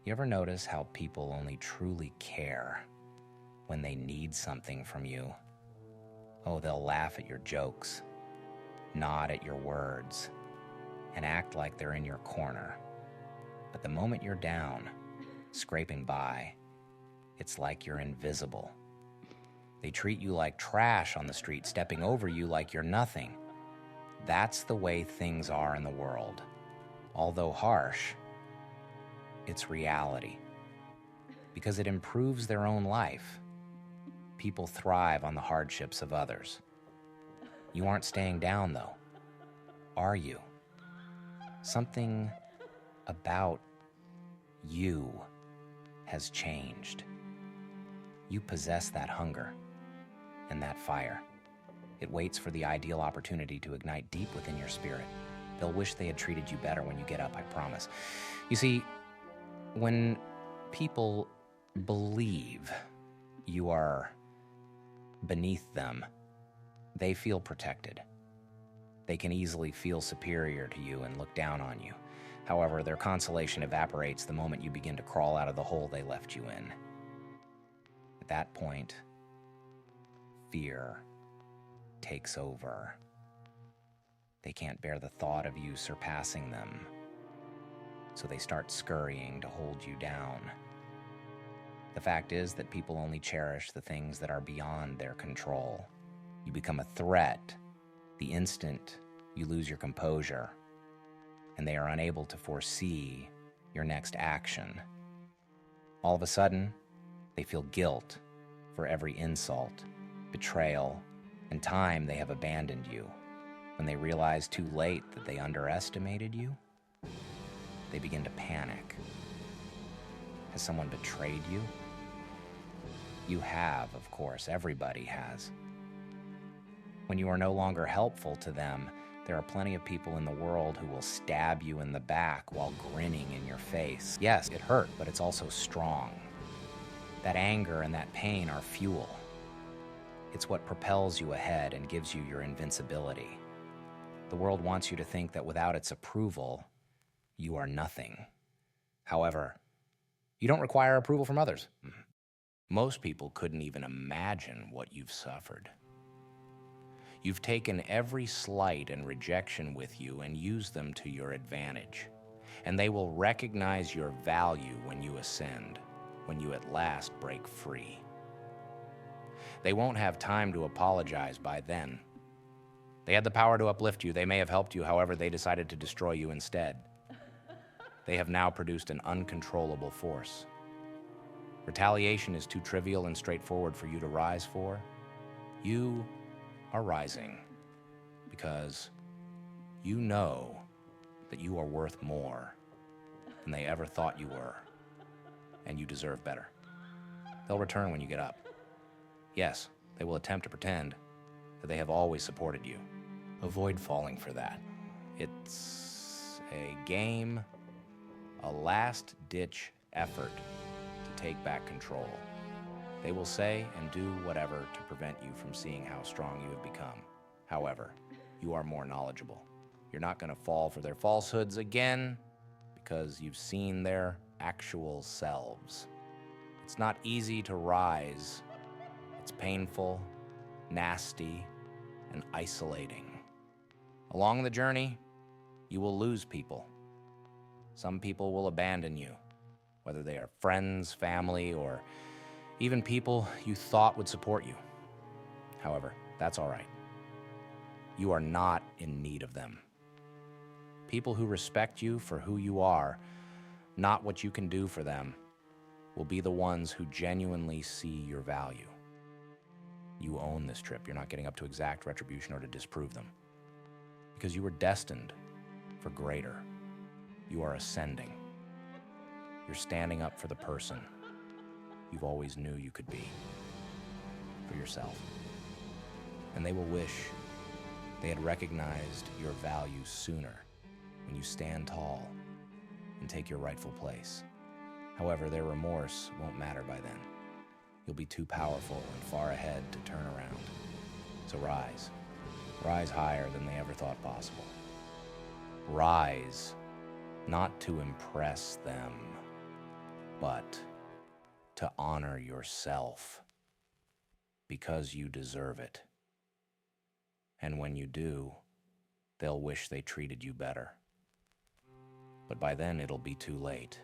You ever notice how people only truly care when they need something from you? Oh, they'll laugh at your jokes, nod at your words, and act like they're in your corner. But the moment you're down, scraping by, it's like you're invisible. They treat you like trash on the street, stepping over you like you're nothing. That's the way things are in the world. Although harsh, it's reality. Because it improves their own life. People thrive on the hardships of others. You aren't staying down, though, are you? Something about you has changed. You possess that hunger and that fire. It waits for the ideal opportunity to ignite deep within your spirit. They'll wish they had treated you better when you get up, I promise. You see, when people believe you are beneath them, they feel protected. They can easily feel superior to you and look down on you. However, their consolation evaporates the moment you begin to crawl out of the hole they left you in. At that point, fear takes over. They can't bear the thought of you surpassing them, so they start scurrying to hold you down. The fact is that people only cherish the things that are beyond their control. You become a threat the instant you lose your composure, and they are unable to foresee your next action. All of a sudden, they feel guilt for every insult, betrayal, and time they have abandoned you. When they realize too late that they underestimated you, they begin to panic. Has someone betrayed you? You have, of course. Everybody has. When you are no longer helpful to them, there are plenty of people in the world who will stab you in the back while grinning in your face. Yes, it hurt, but it's also strong. That anger and that pain are fuel. It's what propels you ahead and gives you your invincibility. The world wants you to think that without its approval, you are nothing. However, you don't require approval from others. Most people couldn't even imagine what you've suffered. You've taken every slight and rejection with you and used them to your advantage. And they will recognize your value when you ascend, when you at last break free. They won't have time to apologize by then. They had the power to uplift you. They may have helped you, however, they decided to destroy you instead. They have now produced an uncontrollable force. Retaliation is too trivial and straightforward for you to rise for. You are rising because you know that you are worth more than they ever thought you were, and you deserve better. They'll return when you get up. Yes, they will attempt to pretend that they have always supported you. Avoid falling for that. It's a game, a last-ditch effort to take back control. They will say and do whatever to prevent you from seeing how strong you have become. However, you are more knowledgeable. You're not going to fall for their falsehoods again because you've seen their actual selves. It's not easy to rise. It's painful, nasty, and isolating. Along the journey, you will lose people. Some people will abandon you, whether they are friends, family, or even people you thought would support you. However, that's all right. You are not in need of them. People who respect you for who you are, not what you can do for them, will be the ones who genuinely see your value. You own this trip. You're not getting up to exact retribution or to disprove them. Because you were destined for greater. You are ascending. You're standing up for the person you've always knew you could be. For yourself. And they will wish they had recognized your value sooner when you stand tall and take your rightful place. However, their remorse won't matter by then. You'll be too powerful and far ahead to turn around. So rise. Rise higher than they ever thought possible. Rise, not to impress them, but to honor yourself, because you deserve it. And when you do, they'll wish they treated you better. But by then it'll be too late.